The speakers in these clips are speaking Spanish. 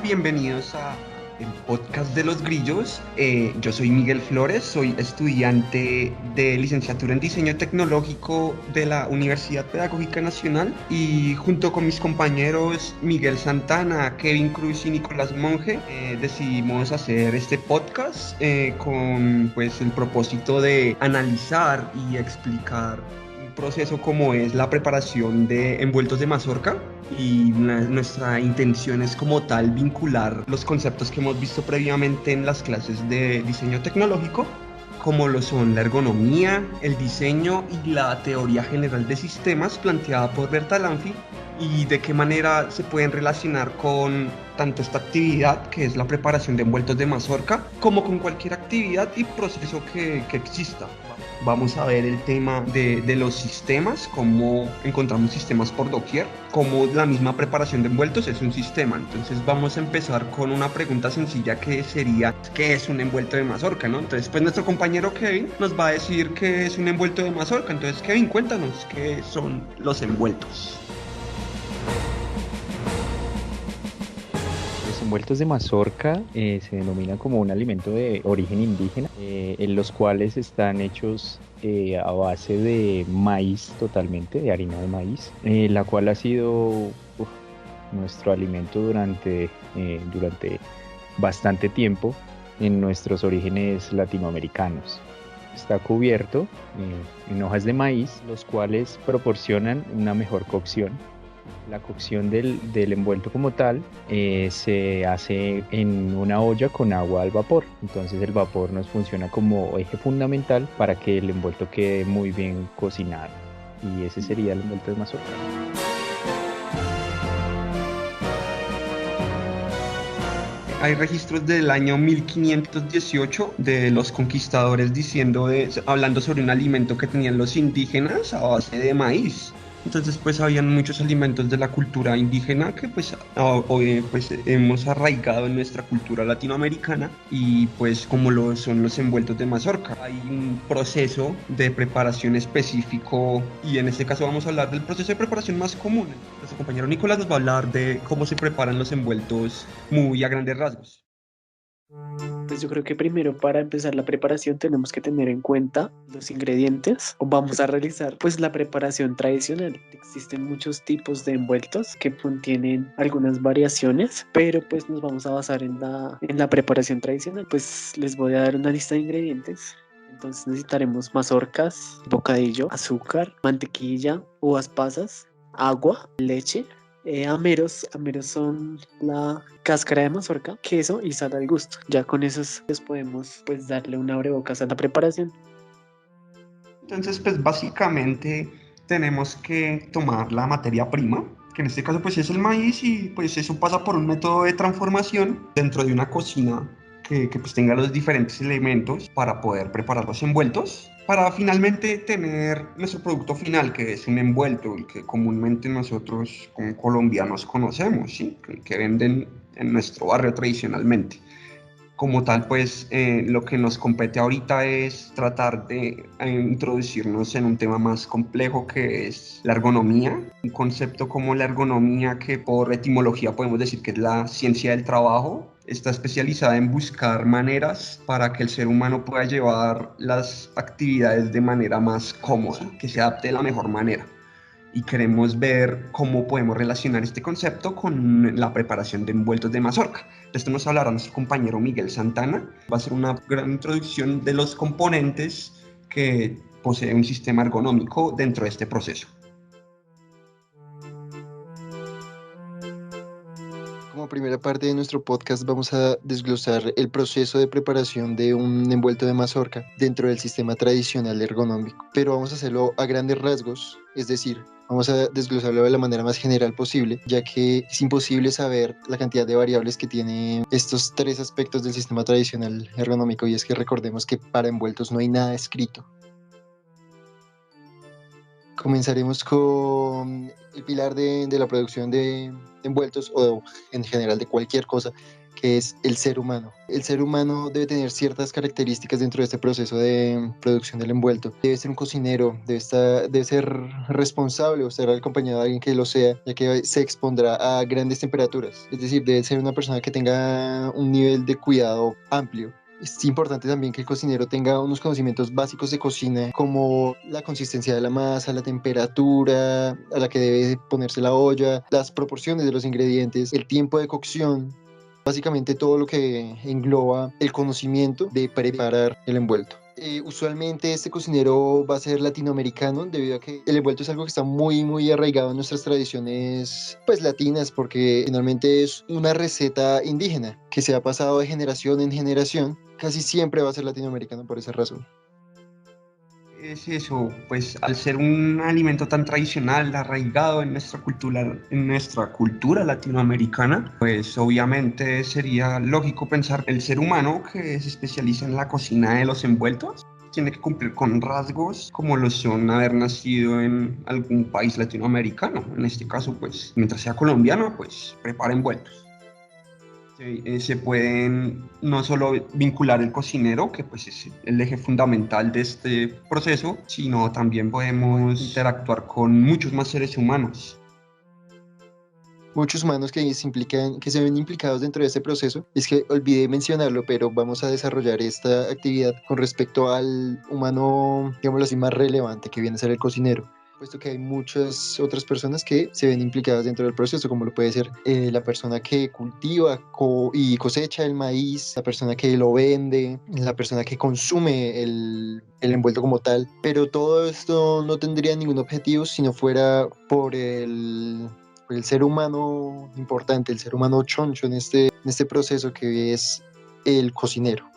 bienvenidos a el podcast de los grillos. Yo soy Miguel Flores, soy estudiante de licenciatura en diseño tecnológico de la Universidad Pedagógica Nacional y junto con mis compañeros Miguel Santana, Kevin Cruz y Nicolás Monge decidimos hacer este podcast con pues el propósito de analizar y explicar un proceso como es la preparación de envueltos de mazorca. Y nuestra intención es como tal vincular los conceptos que hemos visto previamente en las clases de diseño tecnológico, como lo son la ergonomía, el diseño y la teoría general de sistemas planteada por Bertalanffy, y de qué manera se pueden relacionar con tanto esta actividad que es la preparación de envueltos de mazorca, como con cualquier actividad y proceso que exista. Vamos a ver el tema de los sistemas, cómo encontramos sistemas por doquier, cómo la misma preparación de envueltos es un sistema. Entonces vamos a empezar con una pregunta sencilla que sería, ¿qué es un envuelto de mazorca, no? Entonces pues nuestro compañero Kevin nos va a decir qué es un envuelto de mazorca. Entonces Kevin, cuéntanos qué son los envueltos. Los envueltos de mazorca se denominan como un alimento de origen indígena, en los cuales están hechos a base de maíz totalmente, de harina de maíz, la cual ha sido nuestro alimento durante bastante tiempo en nuestros orígenes latinoamericanos. Está cubierto en hojas de maíz, los cuales proporcionan una mejor cocción. La cocción del envuelto como tal se hace en una olla con agua al vapor. Entonces el vapor nos funciona como eje fundamental para que el envuelto quede muy bien cocinado. Y ese sería el envuelto de mazorca. Hay registros del año 1518 de los conquistadores hablando sobre un alimento que tenían los indígenas a base de maíz. Entonces pues habían muchos alimentos de la cultura indígena que pues hoy pues hemos arraigado en nuestra cultura latinoamericana, y pues como lo son los envueltos de mazorca. Hay un proceso de preparación específico y en este caso vamos a hablar del proceso de preparación más común. Nuestro compañero Nicolás nos va a hablar de cómo se preparan los envueltos muy a grandes rasgos. Pues yo creo que primero para empezar la preparación tenemos que tener en cuenta los ingredientes o vamos a realizar pues la preparación tradicional. Existen muchos tipos de envueltos que contienen algunas variaciones, pero pues nos vamos a basar en la preparación tradicional. Pues les voy a dar una lista de ingredientes. Entonces necesitaremos mazorcas, bocadillo, azúcar, mantequilla, uvas pasas, agua, leche. Ameros son la cáscara de mazorca, queso y sal al gusto. Ya con esos les podemos pues darle un abrebocas a la preparación. Entonces pues básicamente tenemos que tomar la materia prima, que en este caso pues es el maíz, y pues eso pasa por un método de transformación dentro de una cocina que pues tenga los diferentes elementos para poder preparar los envueltos, para finalmente tener nuestro producto final, que es un envuelto, el que comúnmente nosotros como colombianos conocemos, ¿sí? Que venden en nuestro barrio tradicionalmente. Como tal, pues lo que nos compete ahorita es tratar de introducirnos en un tema más complejo, que es la ergonomía. Un concepto como la ergonomía, que por etimología podemos decir que es la ciencia del trabajo, está especializada en buscar maneras para que el ser humano pueda llevar las actividades de manera más cómoda, que se adapte de la mejor manera. Y queremos ver cómo podemos relacionar este concepto con la preparación de envueltos de mazorca. De esto nos hablará nuestro compañero Miguel Santana. Va a ser una gran introducción de los componentes que posee un sistema ergonómico dentro de este proceso. Como primera parte de nuestro podcast vamos a desglosar el proceso de preparación de un envuelto de mazorca dentro del sistema tradicional ergonómico, pero vamos a hacerlo a grandes rasgos, es decir, vamos a desglosarlo de la manera más general posible, ya que es imposible saber la cantidad de variables que tienen estos tres aspectos del sistema tradicional ergonómico, y es que recordemos que para envueltos no hay nada escrito. Comenzaremos con el pilar de la producción de envueltos, o en general de cualquier cosa, que es el ser humano. El ser humano debe tener ciertas características dentro de este proceso de producción del envuelto. Debe ser un cocinero, debe ser responsable o estar acompañado de alguien que lo sea, ya que se expondrá a grandes temperaturas. Es decir, debe ser una persona que tenga un nivel de cuidado amplio. Es importante también que el cocinero tenga unos conocimientos básicos de cocina, como la consistencia de la masa, la temperatura a la que debe ponerse la olla, las proporciones de los ingredientes, el tiempo de cocción, básicamente todo lo que engloba el conocimiento de preparar el envuelto. Usualmente este cocinero va a ser latinoamericano, debido a que el envuelto es algo que está muy arraigado en nuestras tradiciones pues latinas, porque finalmente es una receta indígena que se ha pasado de generación en generación. Casi siempre va a ser latinoamericano por esa razón. Es eso, pues al ser un alimento tan tradicional, arraigado en nuestra cultura latinoamericana, pues obviamente sería lógico pensar el ser humano que se especializa en la cocina de los envueltos tiene que cumplir con rasgos como lo son haber nacido en algún país latinoamericano. En este caso, pues mientras sea colombiano, pues prepara envueltos. Se pueden no solo vincular el cocinero, que pues es el eje fundamental de este proceso, sino también podemos interactuar con muchos más seres humanos. Muchos humanos que se ven implicados dentro de este proceso. Es que olvidé mencionarlo, pero vamos a desarrollar esta actividad con respecto al humano, digámoslo así, más relevante, que viene a ser el cocinero, puesto que hay muchas otras personas que se ven implicadas dentro del proceso, como lo puede ser la persona que cultiva y cosecha el maíz, la persona que lo vende, la persona que consume el envuelto como tal. Pero todo esto no tendría ningún objetivo si no fuera por el ser humano importante, el ser humano choncho en este proceso, que es el cocinero.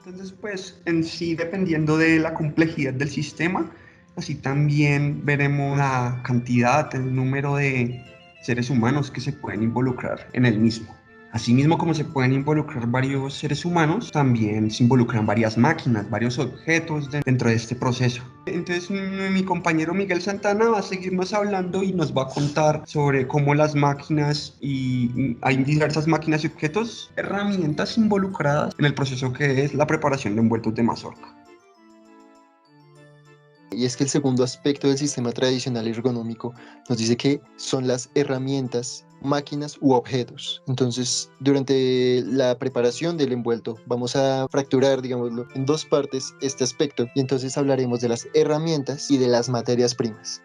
Entonces, pues en sí, dependiendo de la complejidad del sistema, así también veremos la cantidad, el número de seres humanos que se pueden involucrar en el mismo. Asimismo, como se pueden involucrar varios seres humanos, también se involucran varias máquinas, varios objetos dentro de este proceso. Entonces, mi compañero Miguel Santana va a seguirnos hablando y nos va a contar sobre cómo las máquinas, y hay diversas máquinas y objetos, herramientas involucradas en el proceso que es la preparación de envueltos de mazorca. Y es que el segundo aspecto del sistema tradicional ergonómico nos dice que son las herramientas, máquinas u objetos. Entonces, durante la preparación del envuelto, vamos a fracturar, digámoslo, en dos partes este aspecto, y entonces hablaremos de las herramientas y de las materias primas.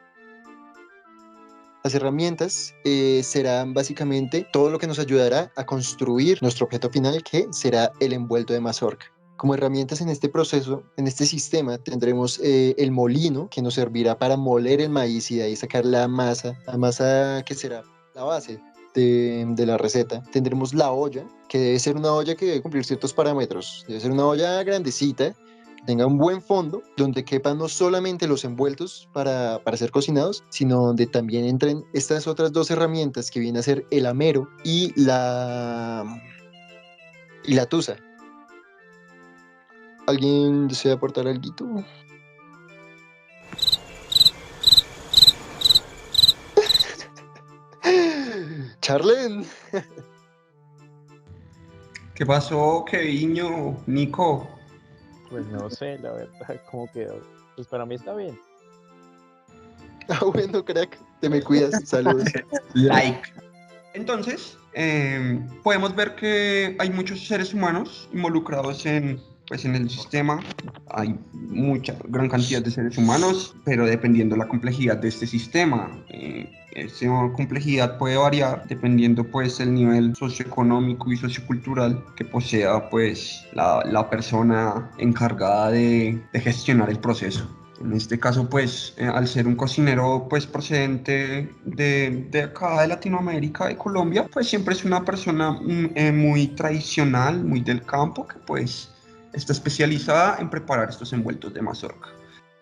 Las herramientas serán básicamente todo lo que nos ayudará a construir nuestro objeto final, que será el envuelto de mazorca. Como herramientas en este proceso, en este sistema, tendremos el molino, que nos servirá para moler el maíz y de ahí sacar la masa que será la base de la receta. Tendremos la olla, que debe ser una olla que debe cumplir ciertos parámetros. Debe ser una olla grandecita, que tenga un buen fondo, donde quepan no solamente los envueltos para ser cocinados, sino donde también entren estas otras dos herramientas, que vienen a ser el amero y la tusa. ¿Alguien desea aportar algo? Charlen. ¿Qué pasó, Keviño, Nico? Pues no sé, la verdad, cómo quedó. Pues para mí está bien. Ah, bueno, crack, te me cuidas. Saludos. Like. Entonces, podemos ver que hay muchos seres humanos involucrados en el sistema. Hay gran cantidad de seres humanos, pero dependiendo de la complejidad de este sistema, esa complejidad puede variar dependiendo pues el nivel socioeconómico y sociocultural que posea pues la persona encargada de gestionar el proceso. En este caso, pues, al ser un cocinero, pues, procedente de acá, de Latinoamérica, de Colombia, pues, siempre es una persona muy tradicional, muy del campo, que, pues, está especializada en preparar estos envueltos de mazorca.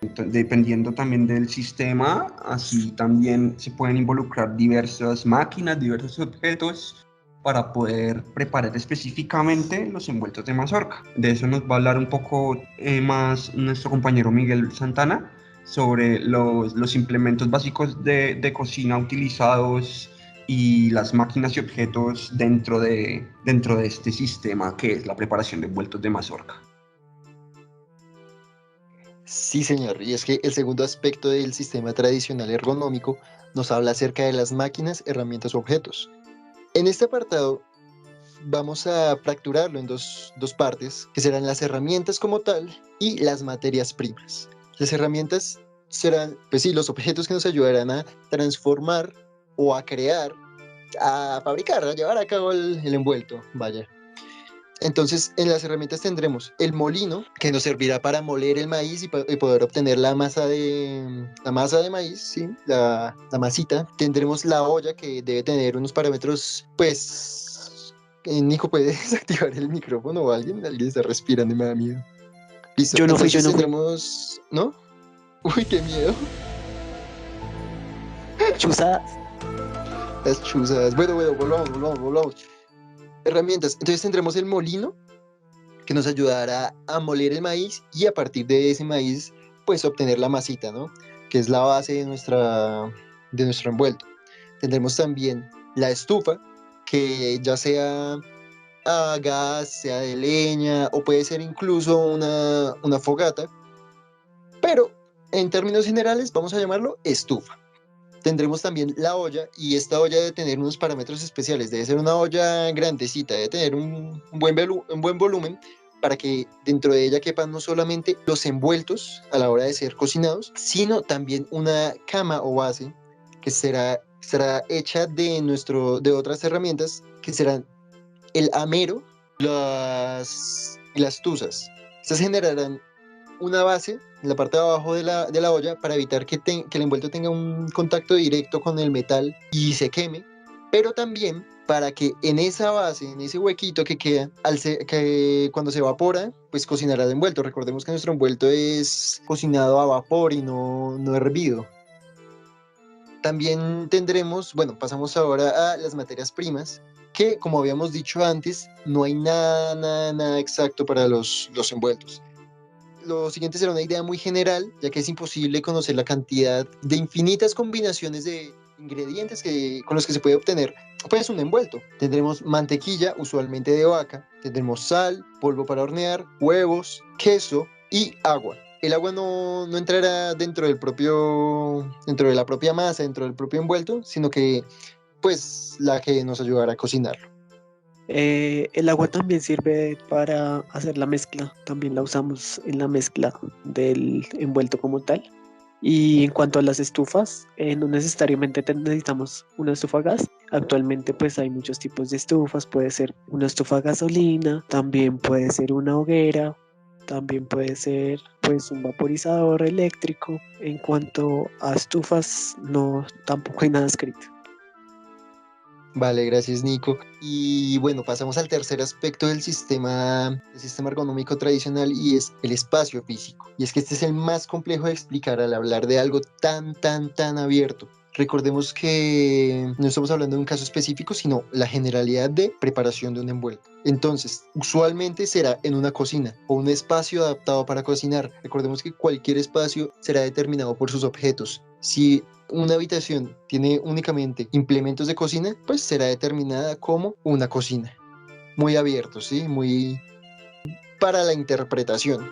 Entonces, dependiendo también del sistema, así también se pueden involucrar diversas máquinas, diversos objetos, para poder preparar específicamente los envueltos de mazorca. De eso nos va a hablar un poco más nuestro compañero Miguel Santana sobre los implementos básicos de cocina utilizados y las máquinas y objetos dentro de este sistema que es la preparación de envueltos de mazorca. Sí, señor, y es que el segundo aspecto del sistema tradicional ergonómico nos habla acerca de las máquinas, herramientas o objetos. En este apartado vamos a fracturarlo en dos partes, que serán las herramientas como tal y las materias primas. Las herramientas serán, pues sí, los objetos que nos ayudarán a transformar o a crear, a fabricar, a llevar a cabo el envuelto, vaya. Entonces, en las herramientas tendremos el molino, que nos servirá para moler el maíz y poder obtener la masa de maíz, ¿sí? La masita. Tendremos la olla, que debe tener unos parámetros, pues... Nico, ¿puede desactivar el micrófono o alguien? Alguien está respirando y me da miedo. Listo, Yo no fui. entonces tendremos... ¿No? Uy, qué miedo. Chuzadas. Las chuzadas. Bueno, volvamos. Herramientas. Entonces tendremos el molino, que nos ayudará a moler el maíz y a partir de ese maíz, pues obtener la masita, ¿no? Que es la base de nuestro envuelto. Tendremos también la estufa, que ya sea a gas, sea de leña o puede ser incluso una fogata, pero en términos generales vamos a llamarlo estufa. Tendremos también la olla y esta olla debe tener unos parámetros especiales, debe ser una olla grandecita, debe tener un buen volumen para que dentro de ella quepan no solamente los envueltos a la hora de ser cocinados, sino también una cama o base que será hecha de otras herramientas que serán el amero y las tuzas. Estas generarán una base en la parte de abajo de la olla para evitar que el envuelto tenga un contacto directo con el metal y se queme, pero también para que en esa base, en ese huequito que queda, que cuando se evapora, pues cocinará el envuelto. Recordemos que nuestro envuelto es cocinado a vapor y no hervido. También tendremos, bueno, pasamos ahora a las materias primas, que como habíamos dicho antes, no hay nada exacto para los envueltos. Lo siguiente será una idea muy general, ya que es imposible conocer la cantidad de infinitas combinaciones de ingredientes con los que se puede obtener pues un envuelto. Tendremos mantequilla, usualmente de vaca, tendremos sal, polvo para hornear, huevos, queso y agua. El agua no entrará dentro de la propia masa, dentro del propio envuelto, sino que pues la que nos ayudará a cocinarlo. El agua también sirve para hacer la mezcla, también la usamos en la mezcla del envuelto como tal. Y en cuanto a las estufas, no necesariamente necesitamos una estufa a gas. Actualmente pues hay muchos tipos de estufas, puede ser una estufa a gasolina, también puede ser una hoguera, también puede ser pues un vaporizador eléctrico. En cuanto a estufas, no, tampoco hay nada escrito. Vale, gracias Nico. Y bueno, pasamos al tercer aspecto del sistema ergonómico tradicional y es el espacio físico. Y es que este es el más complejo de explicar al hablar de algo tan abierto. Recordemos que no estamos hablando de un caso específico, sino la generalidad de preparación de un envuelto. Entonces, usualmente será en una cocina o un espacio adaptado para cocinar. Recordemos que cualquier espacio será determinado por sus objetos. Si una habitación tiene únicamente implementos de cocina, pues será determinada como una cocina. Muy abierto, ¿sí? Muy para la interpretación.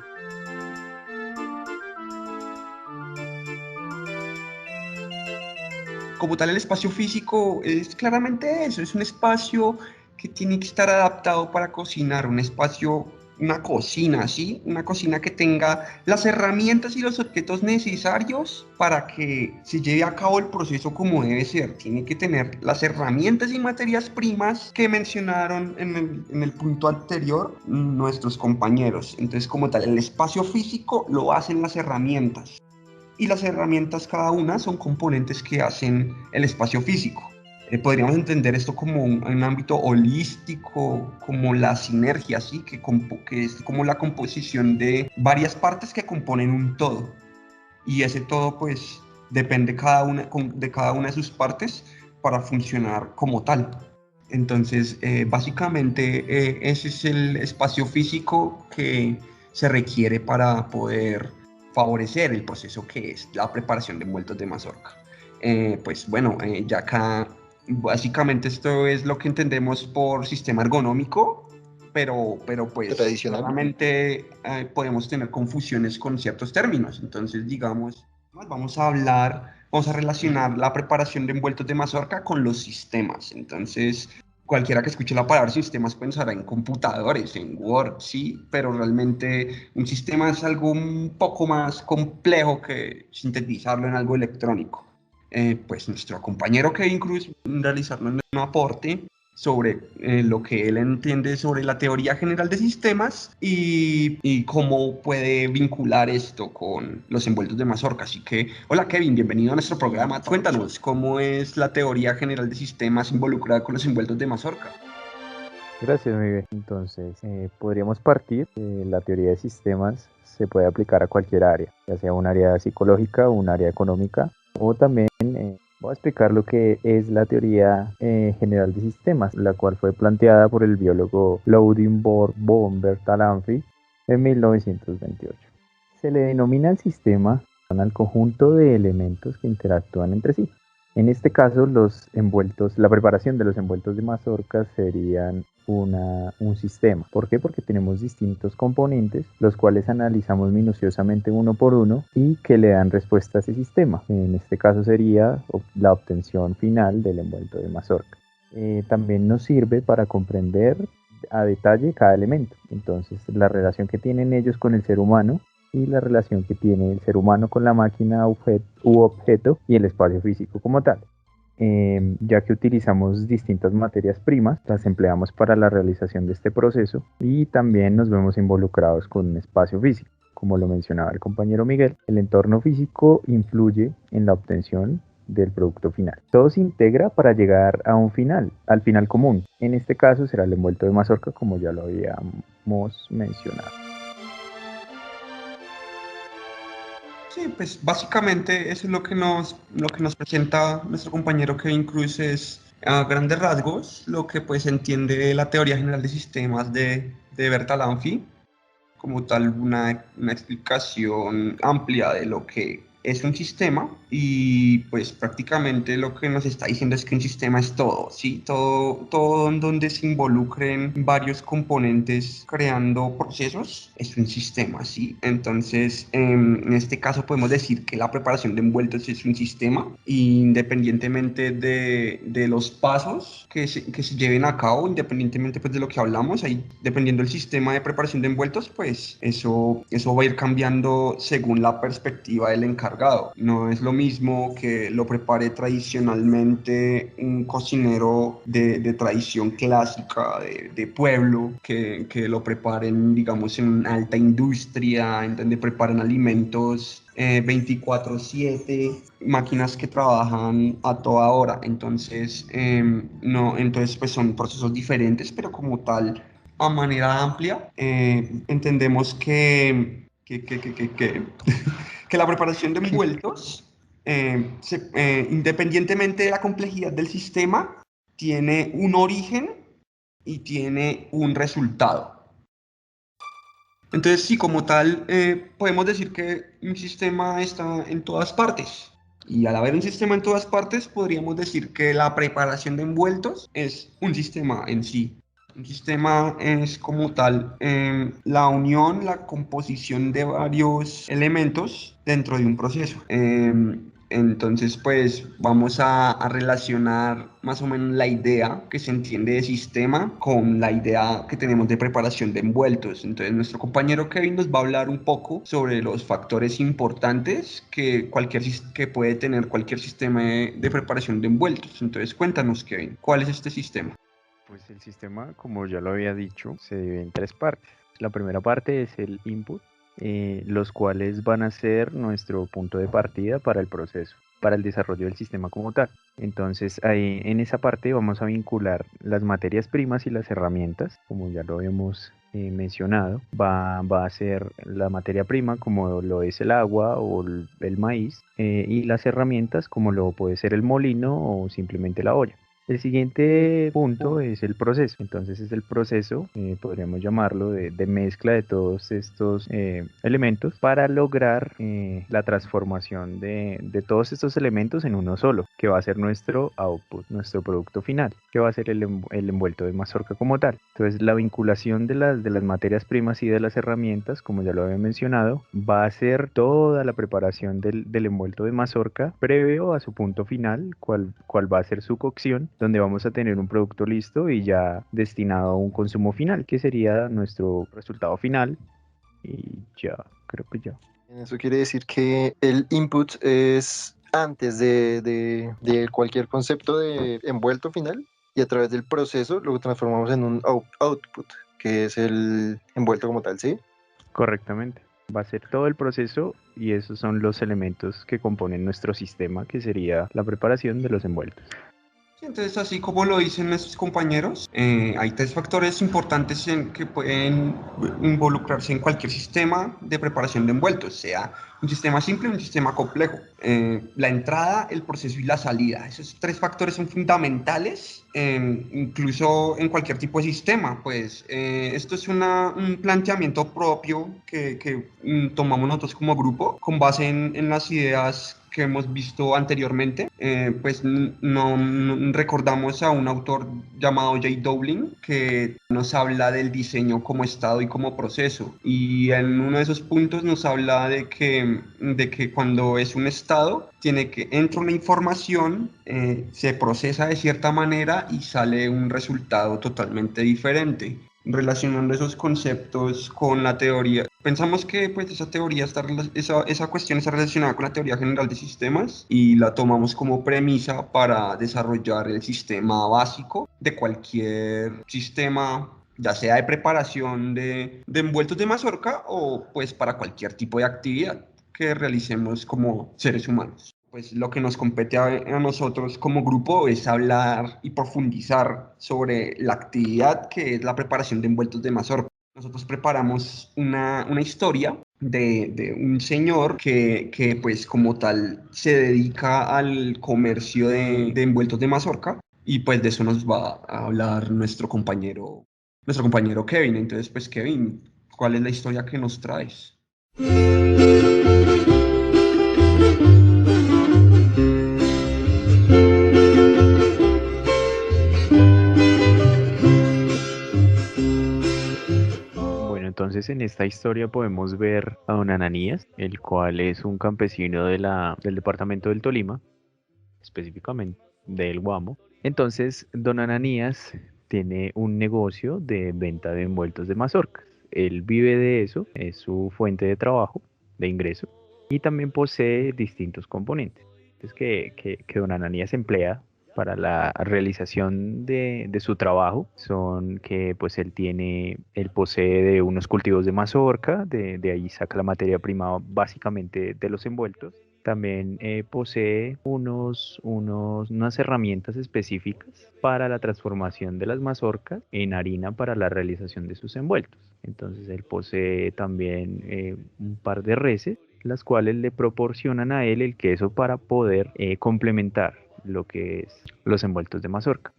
Como tal, el espacio físico es claramente eso, es un espacio que tiene que estar adaptado para cocinar, un espacio, una cocina, ¿sí? Una cocina que tenga las herramientas y los objetos necesarios para que se lleve a cabo el proceso como debe ser. Tiene que tener las herramientas y materias primas que mencionaron en el punto anterior nuestros compañeros. Entonces, como tal, el espacio físico lo hacen las herramientas. Y las herramientas cada una son componentes que hacen el espacio físico. Podríamos entender esto como un ámbito holístico, como la sinergia, ¿sí? Que es como la composición de varias partes que componen un todo. Y ese todo pues depende de cada una de sus partes para funcionar como tal. Entonces, básicamente ese es el espacio físico que se requiere para poder favorecer el proceso que es la preparación de envueltos de mazorca. Pues bueno, ya acá Básicamente esto es lo que entendemos por sistema ergonómico, pero pues Tradicional. claramente podemos tener confusiones con ciertos términos. Entonces, digamos, vamos a relacionar la preparación de envueltos de mazorca con los sistemas. Entonces, cualquiera que escuche la palabra sistemas pensará en computadores, en Word, sí, pero realmente un sistema es algo un poco más complejo que sintetizarlo en algo electrónico. Pues nuestro compañero Kevin Cruz realizarnos un aporte sobre lo que él entiende sobre la teoría general de sistemas y cómo puede vincular esto con los envueltos de mazorca. Así que, hola Kevin, bienvenido a nuestro programa. Cuéntanos cómo es la teoría general de sistemas involucrada con los envueltos de mazorca. Gracias, Miguel. Entonces, podríamos partir que la teoría de sistemas se puede aplicar a cualquier área, ya sea un área psicológica, un área económica, o también voy a explicar lo que es la teoría general de sistemas, la cual fue planteada por el biólogo Loudon von Bertalanffy en 1928. Se le denomina el sistema al conjunto de elementos que interactúan entre sí. En este caso, la preparación de los envueltos de mazorca serían un sistema. ¿Por qué? Porque tenemos distintos componentes, los cuales analizamos minuciosamente uno por uno y que le dan respuesta a ese sistema. En este caso sería la obtención final del envuelto de mazorca. También nos sirve para comprender a detalle cada elemento. Entonces, la relación que tienen ellos con el ser humano y la relación que tiene el ser humano con la máquina u objeto y el espacio físico como tal. Ya que utilizamos distintas materias primas, las empleamos para la realización de este proceso y también nos vemos involucrados con un espacio físico. Como lo mencionaba el compañero Miguel, el entorno físico influye en la obtención del producto final. Todo se integra para llegar a al final común. En este caso será el envuelto de mazorca, como ya lo habíamos mencionado. Sí, pues básicamente eso es lo que nos presenta nuestro compañero Kevin Cruz es a grandes rasgos lo que pues entiende la teoría general de sistemas de Bertalanffy, como tal una explicación amplia de lo que es un sistema y pues prácticamente lo que nos está diciendo es que un sistema es todo, ¿sí? Todo en donde se involucren varios componentes creando procesos es un sistema, ¿sí? Entonces, en este caso podemos decir que la preparación de envueltos es un sistema independientemente de los pasos que se lleven a cabo, independientemente pues de lo que hablamos, ahí dependiendo del sistema de preparación de envueltos, pues eso va a ir cambiando según la perspectiva del encargado. No es lo mismo que lo prepare tradicionalmente un cocinero de tradición clásica de pueblo, que lo preparen, digamos, en una alta industria, en donde preparan alimentos 24/7, máquinas que trabajan a toda hora. Entonces, no, entonces pues son procesos diferentes, pero como tal, a manera amplia, entendemos que la preparación de envueltos, independientemente de la complejidad del sistema, tiene un origen y tiene un resultado. Entonces, sí, como tal, podemos decir que un sistema está en todas partes. Y al haber un sistema en todas partes, podríamos decir que la preparación de envueltos es un sistema en sí. Un sistema es como tal la unión, la composición de varios elementos dentro de un proceso. Entonces, pues vamos a relacionar más o menos la idea que se entiende de sistema con la idea que tenemos de preparación de envueltos. Entonces, nuestro compañero Kevin nos va a hablar un poco sobre los factores importantes que puede tener cualquier sistema de preparación de envueltos. Entonces, cuéntanos, Kevin, ¿cuál es este sistema? Pues el sistema, como ya lo había dicho, se divide en tres partes. La primera parte es el input, los cuales van a ser nuestro punto de partida para el proceso, para el desarrollo del sistema como tal. Entonces, ahí en esa parte vamos a vincular las materias primas y las herramientas, como ya lo habíamos mencionado. Va a ser la materia prima, como lo es el agua o el maíz, y las herramientas, como lo puede ser el molino o simplemente la olla. El siguiente punto es el proceso. Entonces es el proceso, podríamos llamarlo, de mezcla de todos estos elementos para lograr la transformación de todos estos elementos en uno solo, que va a ser nuestro output, nuestro producto final, que va a ser el envuelto de mazorca como tal. Entonces la vinculación de las materias primas y de las herramientas, como ya lo había mencionado, va a ser toda la preparación del envuelto de mazorca previo a su punto final, cual va a ser su cocción, donde vamos a tener un producto listo y ya destinado a un consumo final, que sería nuestro resultado final. Y ya, creo que ya. Eso quiere decir que el input es antes de cualquier concepto de envuelto final y a través del proceso lo transformamos en un output, que es el envuelto como tal, ¿sí? Correctamente. Va a ser todo el proceso y esos son los elementos que componen nuestro sistema, que sería la preparación de los envueltos. Entonces, así como lo dicen nuestros compañeros, hay tres factores importantes que pueden involucrarse en cualquier sistema de preparación de envueltos, sea un sistema simple o un sistema complejo. La entrada, el proceso y la salida. Esos tres factores son fundamentales, incluso en cualquier tipo de sistema. Pues esto es un planteamiento propio que tomamos nosotros como grupo con base en las ideas que hemos visto anteriormente. Pues no recordamos a un autor llamado J. Dowling que nos habla del diseño como estado y como proceso, y en uno de esos puntos nos habla de que cuando es un estado entra una información, se procesa de cierta manera y sale un resultado totalmente diferente. Relacionando esos conceptos con la teoría, pensamos que pues esa teoría esa cuestión está relacionada con la teoría general de sistemas y la tomamos como premisa para desarrollar el sistema básico de cualquier sistema, ya sea de preparación de envueltos de mazorca o pues para cualquier tipo de actividad que realicemos como seres humanos. Pues lo que nos compete a nosotros como grupo es hablar y profundizar sobre la actividad que es la preparación de envueltos de mazorca. Nosotros preparamos una historia de un señor que pues como tal se dedica al comercio de envueltos de mazorca, y pues de eso nos va a hablar nuestro compañero Kevin. Entonces pues Kevin, ¿cuál es la historia que nos traes? Entonces en esta historia podemos ver a don Ananías, el cual es un campesino del departamento del Tolima, específicamente del Guamo. Entonces don Ananías tiene un negocio de venta de envueltos de mazorcas. Él vive de eso, es su fuente de trabajo, de ingreso, y también posee distintos componentes. Es que don Ananías emplea para la realización de su trabajo son que pues él posee de unos cultivos de mazorca, de ahí saca la materia prima básicamente de los envueltos. También posee unas herramientas específicas para la transformación de las mazorcas en harina para la realización de sus envueltos. Entonces él posee también un par de reses, las cuales le proporcionan a él el queso para poder complementar lo que es los envueltos de mazorca.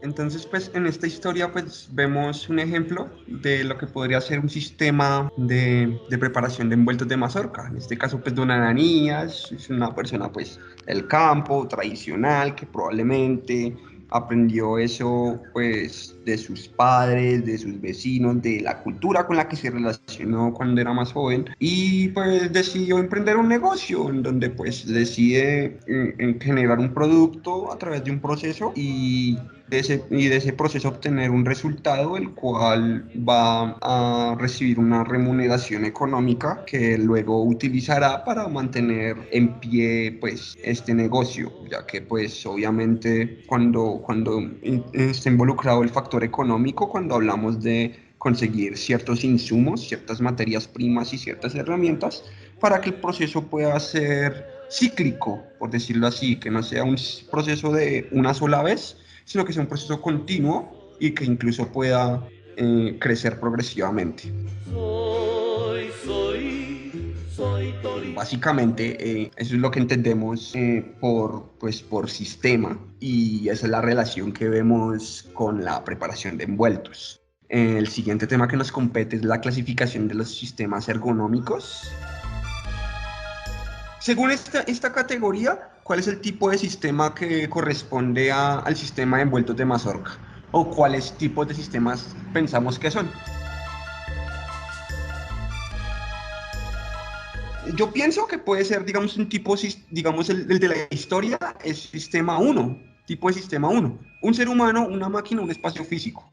Entonces, pues en esta historia pues vemos un ejemplo de lo que podría ser un sistema de preparación de envueltos de mazorca. En este caso, pues don Ananías es una persona pues del campo, tradicional, que probablemente aprendió eso pues de sus padres, de sus vecinos, de la cultura con la que se relacionó cuando era más joven, y pues decidió emprender un negocio en donde pues decide en generar un producto a través de un proceso y de ese proceso obtener un resultado el cual va a recibir una remuneración económica que luego utilizará para mantener en pie pues este negocio, ya que pues obviamente cuando está involucrado el factor económico, cuando hablamos de conseguir ciertos insumos, ciertas materias primas y ciertas herramientas para que el proceso pueda ser cíclico, por decirlo así, que no sea un proceso de una sola vez, sino que sea un proceso continuo y que incluso pueda crecer progresivamente. Soy Básicamente, eso es lo que entendemos por sistema, y esa es la relación que vemos con la preparación de envueltos. El siguiente tema que nos compete es la clasificación de los sistemas ergonómicos. Según esta categoría, ¿cuál es el tipo de sistema que corresponde al sistema de envueltos de Mazorca? ¿O cuáles tipos de sistemas pensamos que son? Yo pienso que puede ser, digamos, un tipo, digamos, el de la historia es sistema 1, tipo de sistema 1. Un ser humano, una máquina, un espacio físico.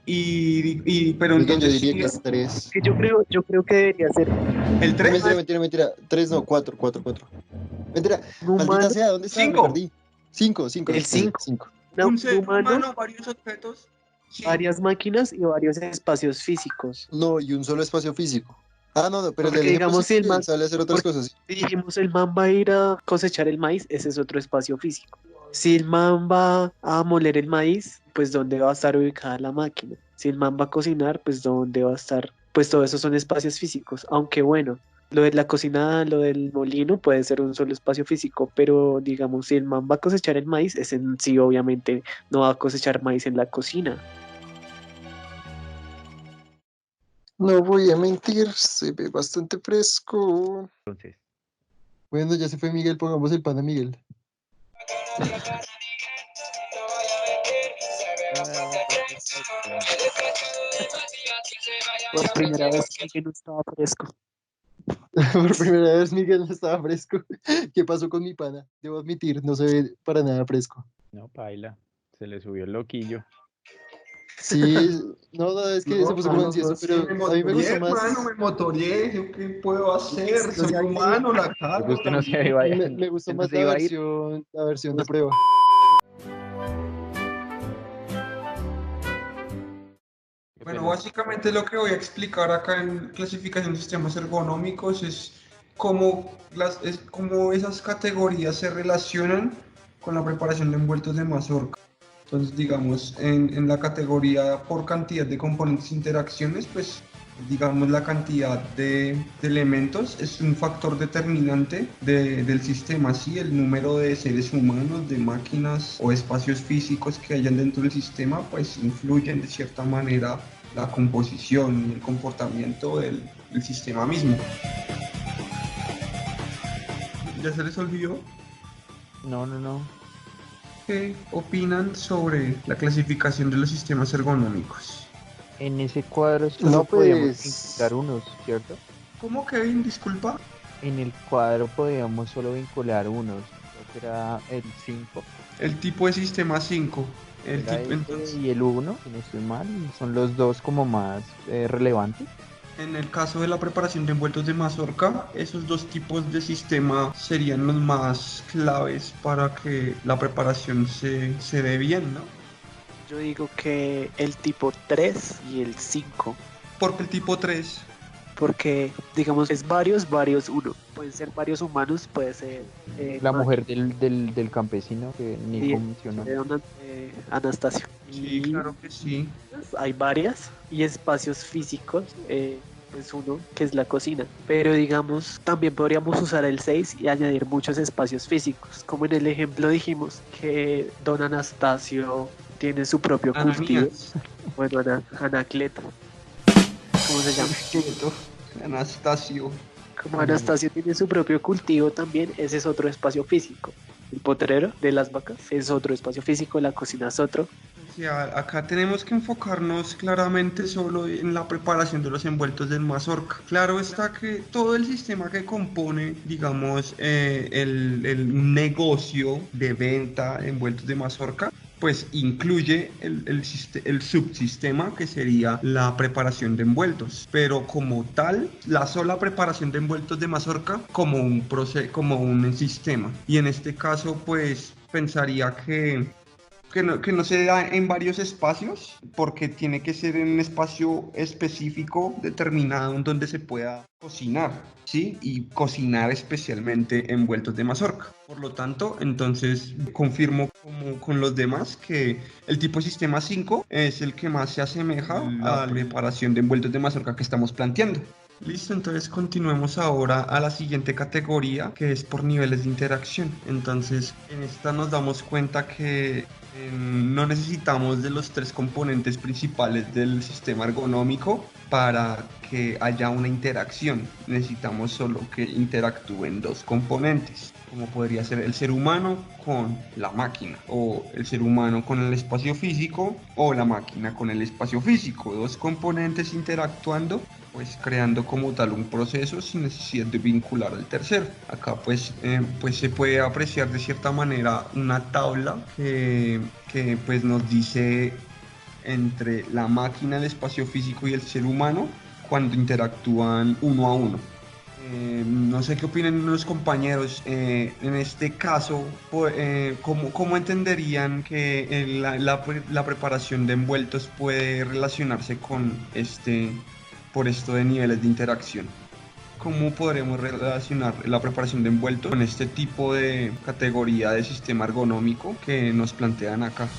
Pero Miguel, yo entonces diría sí, que es 3. Que yo creo que debería ser el No, 3, mentira. 3 no, 4. Mentira, un maldita humano, sea, ¿dónde estás? Me 5. perdí. 5, el 5, 5. Un un ser humano, humano, varios objetos. Sí. varias máquinas y varios espacios físicos. No, y un solo espacio físico. Ah, no, pero el Porque del ejemplo digamos, sí si el que man, sale a hacer otras porque cosas. si dijimos el man va a ir a cosechar el maíz, ese es otro espacio físico. Si el man va a moler el maíz, pues dónde va a estar ubicada la máquina. Si el man va a cocinar, pues dónde va a estar, pues todo eso son espacios físicos. Aunque bueno, lo de la cocina, lo del molino puede ser un solo espacio físico, pero digamos, si el man va a cosechar el maíz, ese en sí obviamente no va a cosechar maíz en la cocina. No voy a mentir, se ve bastante fresco. Entonces, Bueno, ya se fue Miguel, pongamos el pan a Miguel. Por primera vez que no estaba fresco. Por primera vez Miguel no estaba fresco. ¿Qué pasó con mi pana? Debo admitir, no se ve para nada fresco. no, paila, se le subió el loquillo. Sí, no, es que se puso como ansioso, Sí, pero me a mí me motorié, gustó más. hermano, me motorié. ¿Yo qué puedo hacer? No Soy se había humano, la Creo que cago usted no se también. iba a, Me gustó usted no más se iba a ir. la versión de prueba. Qué Bueno, pena. básicamente lo que voy a explicar acá en clasificación de sistemas ergonómicos es cómo esas categorías se relacionan con la preparación de envueltos de mazorca. Entonces, digamos, en la categoría por cantidad de componentes e interacciones, pues, digamos, la cantidad de elementos es un factor determinante del sistema, ¿sí? El número de seres humanos, de máquinas o espacios físicos que hayan dentro del sistema, pues, influyen de cierta manera la composición y el comportamiento del sistema mismo. ¿Ya se les olvidó? No. ¿Qué opinan sobre la clasificación de los sistemas ergonómicos? En ese cuadro solo No, podíamos pues. vincular unos, ¿cierto? ¿Cómo, Kevin? Disculpa. En el cuadro podíamos solo vincular unos. Creo que era el 5, El tipo de sistema 5. El era tipo, ese entonces, y el 1, si no estoy mal. Son los dos como más relevantes. en el caso de la preparación de envueltos de mazorca, esos dos tipos de sistema serían los más claves para que la preparación se dé bien, ¿no? Yo digo que el tipo 3 y el 5, Porque el tipo 3, porque digamos es varios, uno. Pueden ser varios humanos, puede ser La mujer del campesino que y Nico mencionó. Anastasio. sí, Y claro que sí. hay varias y espacios físicos. Es uno que es la cocina, pero digamos también podríamos usar el 6 y añadir muchos espacios físicos, como en el ejemplo dijimos que don Anastasio tiene su propio cultivo. Ananías. Bueno, Anacleto, ¿cómo se llama? Quieto. Anastasio. Como Anastasio tiene su propio cultivo también, ese es otro espacio físico. El potrero de las vacas es otro espacio físico, la cocina es otro. O sea, acá tenemos que enfocarnos claramente solo en la preparación de los envueltos del mazorca. Claro está que todo el sistema que compone, digamos, el negocio de venta de envueltos de mazorca, pues incluye el subsistema que sería la preparación de envueltos, pero como tal, la sola preparación de envueltos de mazorca como como un sistema. Y en este caso, pues pensaría que no se da en varios espacios, porque tiene que ser en un espacio específico determinado en donde se pueda cocinar, ¿sí? Y cocinar especialmente envueltos de mazorca. Por lo tanto, entonces confirmo como con los demás que el tipo sistema 5 es el que más se asemeja a la preparación de envueltos de mazorca que estamos planteando. Listo, entonces continuemos ahora a la siguiente categoría, que es por niveles de interacción. Entonces, en esta nos damos cuenta que no necesitamos de los tres componentes principales del sistema ergonómico para que haya una interacción. Necesitamos solo que interactúen dos componentes, como podría ser el ser humano con la máquina, o el ser humano con el espacio físico, o la máquina con el espacio físico. Dos componentes interactuando, pues creando como tal un proceso sin necesidad de vincular al tercero. Acá pues se puede apreciar de cierta manera una tabla que pues nos dice entre la máquina, el espacio físico y el ser humano cuando interactúan uno a uno. No sé qué opinan los compañeros. En este caso, ¿cómo entenderían que la preparación de envueltos puede relacionarse con por esto de niveles de interacción? ¿Cómo podremos relacionar la preparación de envueltos con este tipo de categoría de sistema ergonómico que nos plantean acá?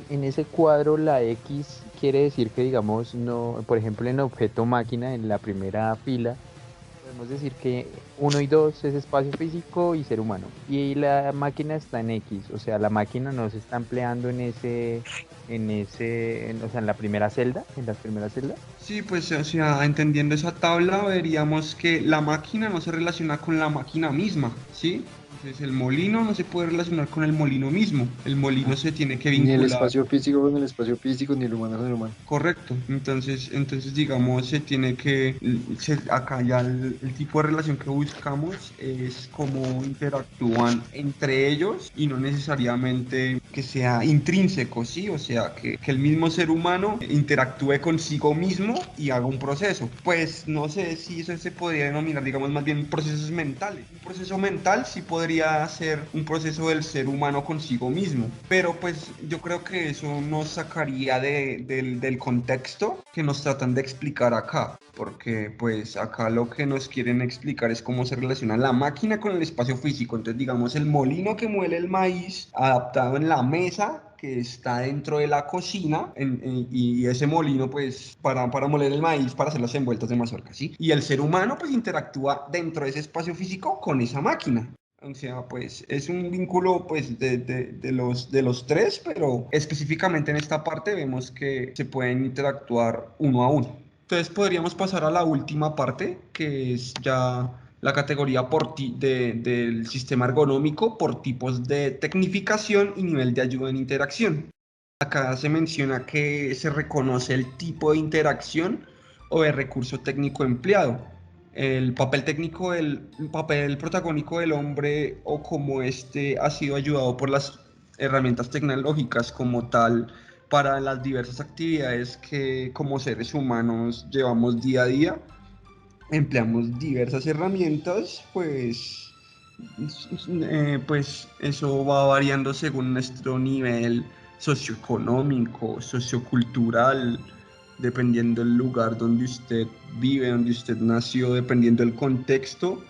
En ese cuadro la X quiere decir que, digamos, no, por ejemplo, en objeto máquina, en la primera fila, podemos decir que uno y 2 es espacio físico y ser humano. Y la máquina está en X, o sea, la máquina no se está empleando o sea, en la primera celda, en las primeras celdas. Sí, pues, o sea, entendiendo esa tabla, veríamos que la máquina no se relaciona con la máquina misma, ¿sí? Entonces, el molino no se puede relacionar con el molino mismo. El molino se tiene que Ni el vincular. espacio físico con el espacio físico, ni el humano con el humano. Correcto, entonces digamos se tiene que, acá ya el tipo de relación que buscamos es cómo interactúan entre ellos y no necesariamente que sea intrínseco, ¿sí? O sea, que el mismo ser humano interactúe consigo mismo y haga un proceso. Pues no sé si eso se podría denominar, digamos, más bien procesos mentales. Un proceso mental sí podría ser un proceso del ser humano consigo mismo, pero pues yo creo que eso nos sacaría del contexto que nos tratan de explicar acá, porque pues acá lo que nos quieren explicar es cómo se relaciona la máquina con el espacio físico. Entonces digamos el molino que muele el maíz adaptado en la mesa que está dentro de la cocina y ese molino pues para moler el maíz, para hacer las envueltas de mazorca, ¿sí? Y el ser humano pues interactúa dentro de ese espacio físico con esa máquina. O sea, pues es un vínculo pues de los tres, pero específicamente en esta parte vemos que se pueden interactuar uno a uno. Entonces podríamos pasar a la última parte, que es ya la categoría del sistema ergonómico por tipos de tecnificación y nivel de ayuda en interacción. Acá se menciona que se reconoce el tipo de interacción o de recurso técnico empleado, el papel protagónico del hombre o cómo éste ha sido ayudado por las herramientas tecnológicas como tal para las diversas actividades que como seres humanos llevamos día a día. Empleamos diversas herramientas, pues eso va variando según nuestro nivel socioeconómico, sociocultural, dependiendo del lugar donde usted vive, donde usted nació, dependiendo del contexto.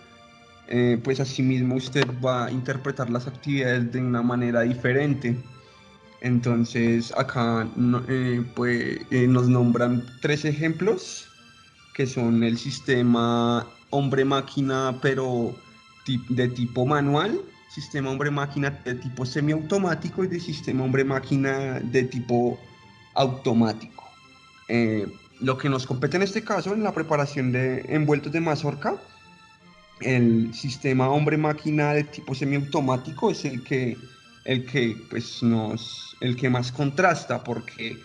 Pues asimismo usted va a interpretar las actividades de una manera diferente. Entonces acá nos nombran tres ejemplos que son el sistema hombre-máquina, pero de tipo manual, sistema hombre-máquina de tipo semiautomático y de sistema hombre-máquina de tipo automático. Eh, lo que nos compete en este caso, en la preparación de envueltos de mazorca, el sistema hombre-máquina de tipo semiautomático es el que más contrasta, porque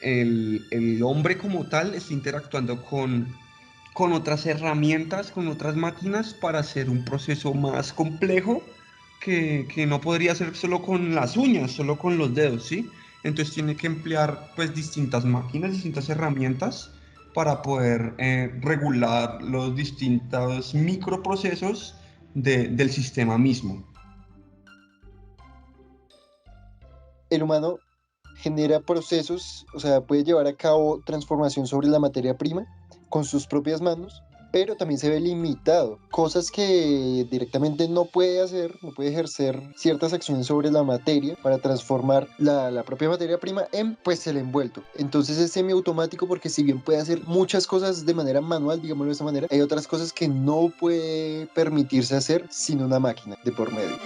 el hombre como tal está interactuando con otras herramientas, con otras máquinas para hacer un proceso más complejo que no podría ser solo con las uñas, solo con los dedos, ¿sí? Entonces tiene que emplear pues distintas máquinas, distintas herramientas para poder regular los distintos microprocesos del sistema mismo. El humano genera procesos, o sea, puede llevar a cabo transformación sobre la materia prima con sus propias manos pero también se ve limitado. Cosas que directamente no puede hacer, no puede ejercer ciertas acciones sobre la materia para transformar la propia materia prima en pues el envuelto. Entonces es semiautomático porque si bien puede hacer muchas cosas de manera manual, digámoslo de esa manera, hay otras cosas que no puede permitirse hacer sin una máquina de por medio.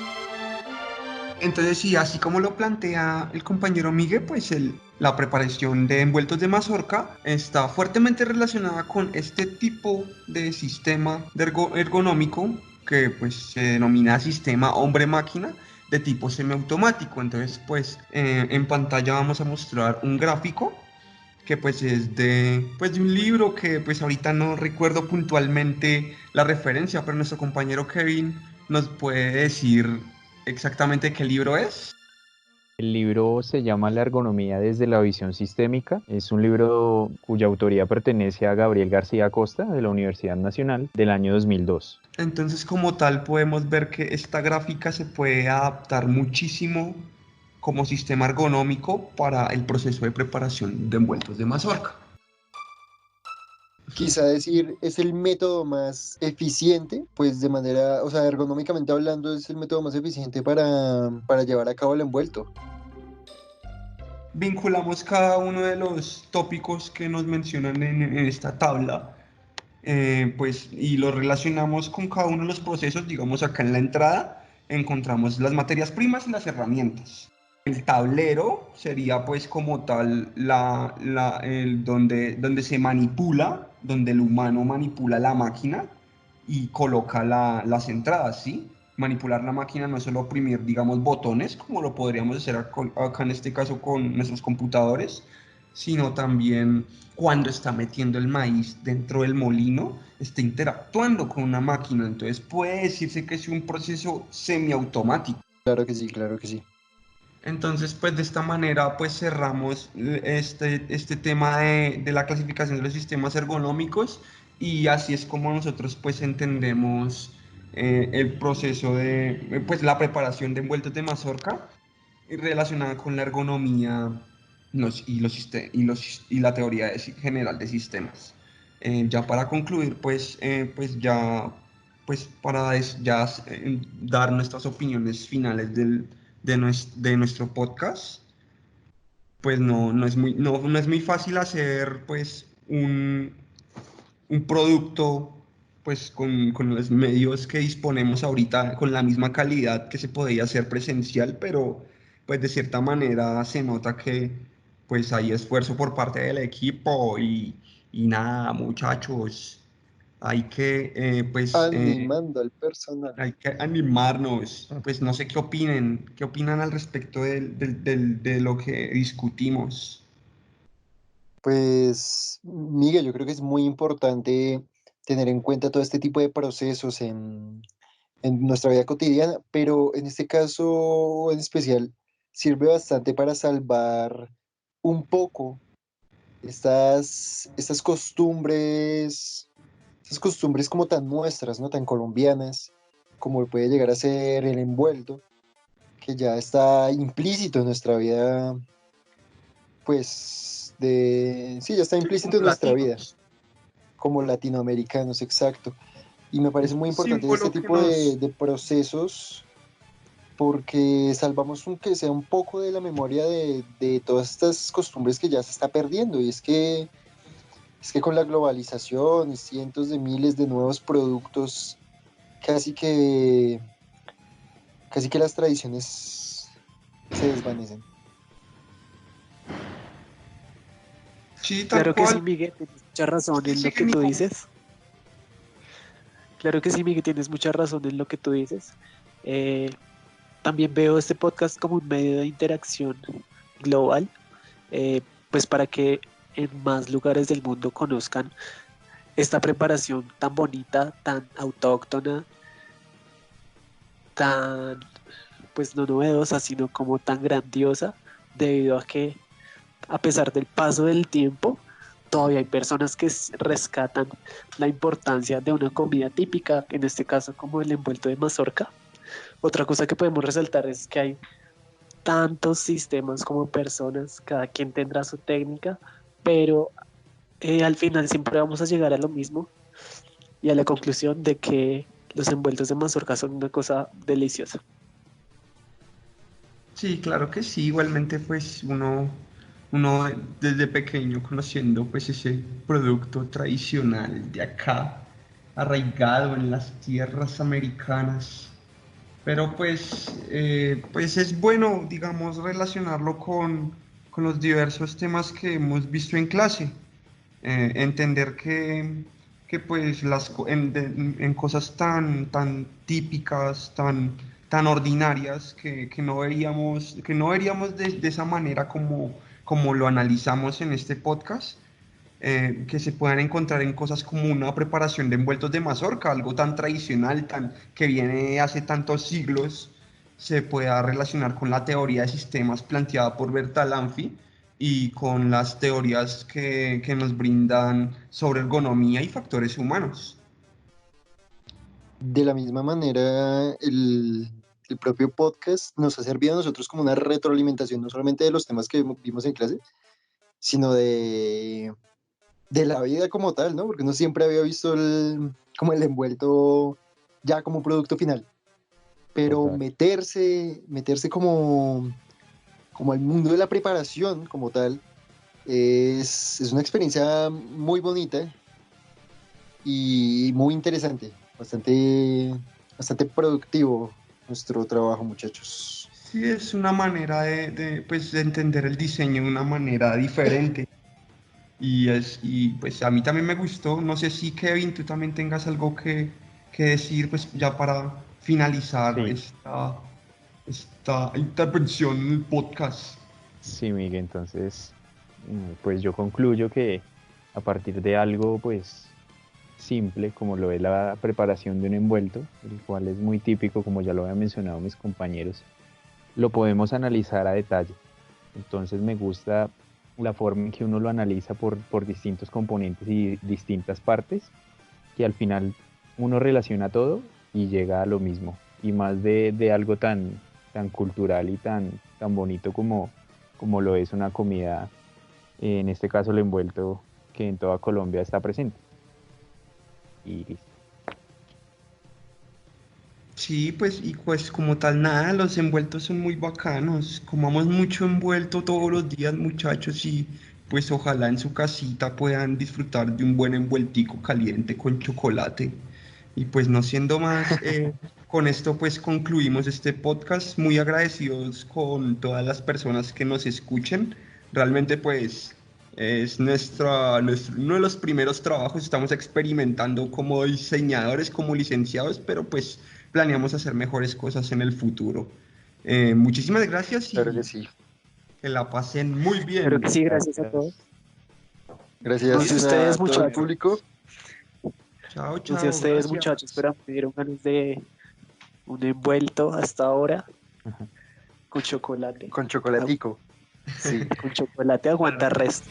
Entonces, sí, así como lo plantea el compañero Miguel, pues la preparación de envueltos de mazorca está fuertemente relacionada con este tipo de sistema ergonómico que pues se denomina sistema hombre-máquina de tipo semiautomático. Entonces, pues en pantalla vamos a mostrar un gráfico que pues es de un libro que pues ahorita no recuerdo puntualmente la referencia, pero nuestro compañero Kevin nos puede decir exactamente qué libro es. El libro se llama La ergonomía desde la visión sistémica. Es un libro cuya autoría pertenece a Gabriel García Acosta de la Universidad Nacional del año 2002. Entonces, como tal, podemos ver que esta gráfica se puede adaptar muchísimo como sistema ergonómico para el proceso de preparación de envueltos de mazorca. Quizá decir es el método más eficiente, pues de manera, o sea, ergonómicamente hablando, es el método más eficiente para llevar a cabo el envuelto. Vinculamos cada uno de los tópicos que nos mencionan en esta tabla, pues, y lo relacionamos con cada uno de los procesos. Digamos, acá en la entrada encontramos las materias primas y las herramientas. El tablero sería pues como tal donde se manipula, donde el humano manipula la máquina y coloca las entradas, ¿sí? Manipular la máquina no es solo oprimir, digamos, botones, como lo podríamos hacer acá en este caso con nuestros computadores, sino también cuando está metiendo el maíz dentro del molino, está interactuando con una máquina. Entonces puede decirse que es un proceso semiautomático. Claro que sí, claro que sí. Entonces, pues de esta manera, pues cerramos este tema de la clasificación de los sistemas ergonómicos, y así es como nosotros pues entendemos el proceso pues la preparación de envueltos de mazorca relacionada con la ergonomía y la teoría general de sistemas. Ya para concluir, pues ya, pues para dar nuestras opiniones finales de nuestro podcast, pues no es muy fácil hacer pues un producto pues con los medios que disponemos ahorita, con la misma calidad que se podía hacer presencial, pero pues de cierta manera se nota que pues hay esfuerzo por parte del equipo, y nada, muchachos, hay que Animando al personal. hay que animarnos. Pues no sé qué opinan al respecto de lo que discutimos. Pues, Miguel, yo creo que es muy importante tener en cuenta todo este tipo de procesos en nuestra vida cotidiana, pero en este caso en especial sirve bastante para salvar un poco estas costumbres como tan nuestras, ¿no? Tan colombianas, como puede llegar a ser el envuelto, que ya está implícito en nuestra vida, pues, sí, ya está implícito Como en nuestra vida, latinos, como latinoamericanos, exacto. Y me parece es muy un importante este símbolo que tipo nos... de procesos porque salvamos que sea un poco de la memoria de todas estas costumbres que ya se está perdiendo. Y es que con la globalización y cientos de miles de nuevos productos, casi que, casi que las tradiciones se desvanecen. Sí, tal Claro que sí, cual. Miguel, tienes mucha razón Sí, en lo sigue, que tú Nico. dices. Claro que sí, Miguel, tienes mucha razón en lo que tú dices. Eh, También veo este podcast como un medio de interacción global, eh, pues para que en más lugares del mundo conozcan esta preparación tan bonita, tan autóctona, tan, pues no novedosa, sino como tan grandiosa, debido a que a pesar del paso del tiempo, todavía hay personas que rescatan la importancia de una comida típica, en este caso como el envuelto de mazorca. Otra cosa que podemos resaltar es que hay tantos sistemas como personas, cada quien tendrá su técnica, pero al final siempre vamos a llegar a lo mismo, y a la conclusión de que los envueltos de mazorca son una cosa deliciosa. Sí, claro que sí. Igualmente, pues uno desde pequeño conociendo pues ese producto tradicional de acá, arraigado en las tierras americanas. Pero pues es bueno, digamos, relacionarlo con los diversos temas que hemos visto en clase. Entender que pues en cosas tan típicas, tan ordinarias, que no veríamos de esa manera como lo analizamos en este podcast, que se puedan encontrar en cosas como una preparación de envueltos de mazorca, algo tan tradicional, que viene hace tantos siglos, se pueda relacionar con la teoría de sistemas planteada por Bertalanffy y con las teorías que nos brindan sobre ergonomía y factores humanos. De la misma manera, el propio podcast nos ha servido a nosotros como una retroalimentación, no solamente de los temas que vimos en clase, sino de la vida como tal, ¿no? Porque uno siempre había visto como el envuelto ya como producto final, pero Total. meterse como al mundo de la preparación como tal, es una experiencia muy bonita y muy interesante, bastante productivo nuestro trabajo, muchachos. Sí, es una manera pues, de entender el diseño de una manera diferente. Y pues a mí también me gustó. No sé si Kevin, tú también tengas algo que decir, pues ya para finalizar Sí, esta intervención en el podcast. sí, Miguel, entonces, pues yo concluyo que a partir de algo, pues simple, como lo es la preparación de un envuelto, el cual es muy típico, como ya lo habían mencionado mis compañeros, lo podemos analizar a detalle. Entonces me gusta la forma en que uno lo analiza por distintos componentes y distintas partes, que al final uno relaciona todo y llega a lo mismo. Y más de algo tan cultural y tan bonito como lo es una comida, en este caso el envuelto, que en toda Colombia está presente. Y listo. Sí, pues, y pues como tal, nada, los envueltos son muy bacanos. Comamos mucho envuelto todos los días, muchachos, y pues ojalá en su casita puedan disfrutar de un buen envueltico caliente con chocolate. Y pues no siendo más, con esto pues concluimos este podcast. Muy agradecidos con todas las personas que nos escuchen. Realmente pues es uno de los primeros trabajos. Estamos experimentando como diseñadores, como licenciados, pero pues planeamos hacer mejores cosas en el futuro. Muchísimas gracias Claro que y sí. que la pasen muy Creo que bien. sí, gracias a todos. Gracias. No sé Gracias a ustedes, todo el muchachos. público. Chao, No sé chao, ustedes, muchachos, gracias. pero me dieron ganas de un envuelto hasta ahora con chocolate. Con Ah, chocolatico. Sí. con chocolate aguanta resto.